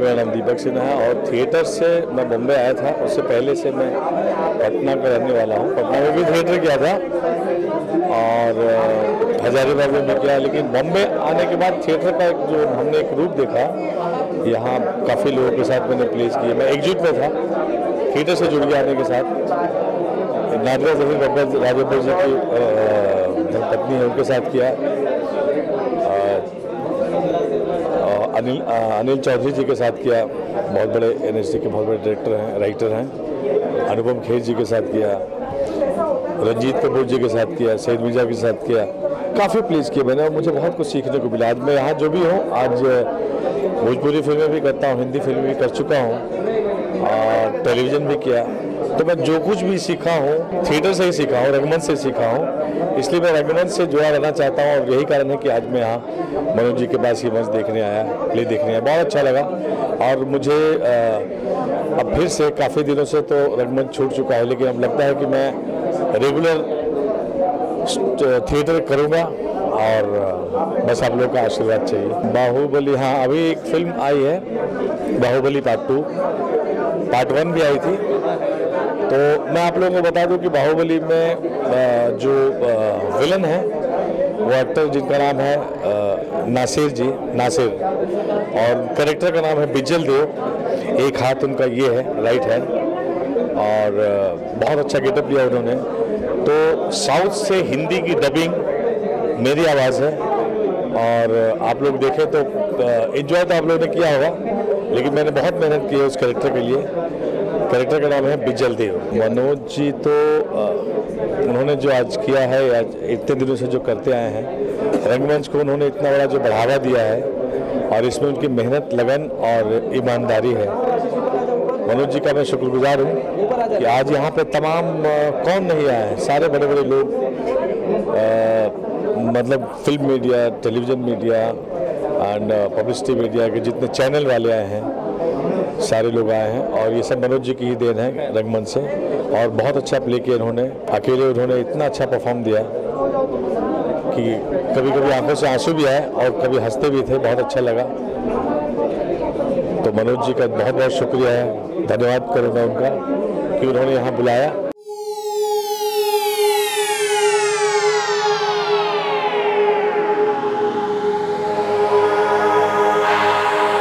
मेरा नाम दीपक सिन्हा है और थिएटर से मैं बॉम्बे आया था। उससे पहले से मैं पटना का रहने वाला हूँ। पटना में भी थिएटर किया था और हजारीबाग में भी किया, लेकिन बॉम्बे आने के बाद थिएटर का जो हमने एक रूप देखा, यहाँ काफ़ी लोगों के साथ मैंने प्लेस किए। मैं एकजुट में था, थिएटर से जुड़ गया आने के साथ। नाटक राजेंद्र जी की धर्मपत्नी है, उनके साथ किया। अनिल चौधरी जी के साथ किया, बहुत बड़े एनएसडी के बहुत बड़े डायरेक्टर हैं, राइटर हैं। अनुपम खेर जी के साथ किया, रंजीत कपूर जी के साथ किया, सैयद मिर्जा के साथ किया। काफ़ी प्लेस किए मैंने और मुझे बहुत कुछ सीखने को मिला। आज मैं यहाँ जो भी हूँ, आज भोजपुरी फिल्में भी करता हूँ, हिंदी फिल्में भी कर चुका हूँ और टेलीविज़न भी किया। तो मैं जो कुछ भी सीखा हूँ थिएटर से ही सीखा हूँ, रंगमंच से सीखा हूँ, इसलिए मैं रंगमंच से जुड़ा रहना चाहता हूँ। और यही कारण है कि आज मैं यहाँ मनोज जी के पास ये मंच देखने आया, प्ले देखने आया। बहुत अच्छा लगा और मुझे अब फिर से काफ़ी दिनों से तो रंगमंच छूट चुका है, लेकिन अब लगता है कि मैं रेगुलर थिएटर करूँगा और बस आप लोगों का आशीर्वाद चाहिए। बाहुबली, हाँ अभी एक फिल्म आई है बाहुबली पार्ट 2, पार्ट 1 भी आई थी। तो मैं आप लोगों को बता दूं कि बाहुबली में जो विलन है वो एक्टर जिनका नाम है नासिर और कैरेक्टर का नाम है बिजल देव। एक हाथ उनका ये है, राइट हैंड, और बहुत अच्छा गेटअप लिया उन्होंने। तो साउथ से हिंदी की डबिंग मेरी आवाज़ है और आप लोग देखें तो एंजॉय तो आप लोगों ने किया होगा, लेकिन मैंने बहुत मेहनत की है उस कैरेक्टर के लिए। कैरेक्टर का नाम है बिजल देव। मनोज जी तो उन्होंने जो आज किया है, आज इतने दिनों से जो करते आए हैं रंगमंच को, उन्होंने इतना बड़ा जो बढ़ावा दिया है और इसमें उनकी मेहनत, लगन और ईमानदारी है। मनोज जी का मैं शुक्रगुजार हूँ कि आज यहाँ पे तमाम कौन नहीं आया है, सारे बड़े बड़े लोग, मतलब film media, television media and publicity media के जितने चैनल वाले आए हैं, सारे लोग आए हैं और ये सब मनोज जी की ही देन है रंगमंच से। और बहुत अच्छा प्ले किया इन्होंने, अकेले उन्होंने इतना अच्छा परफॉर्म दिया कि कभी कभी आंखों से आंसू भी आए और कभी हंसते भी थे। बहुत अच्छा लगा। तो मनोज जी का बहुत बहुत शुक्रिया है, धन्यवाद करूँगा उनका कि उन्होंने यहाँ बुलाया।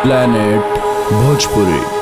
प्लैनेट भोजपुरी।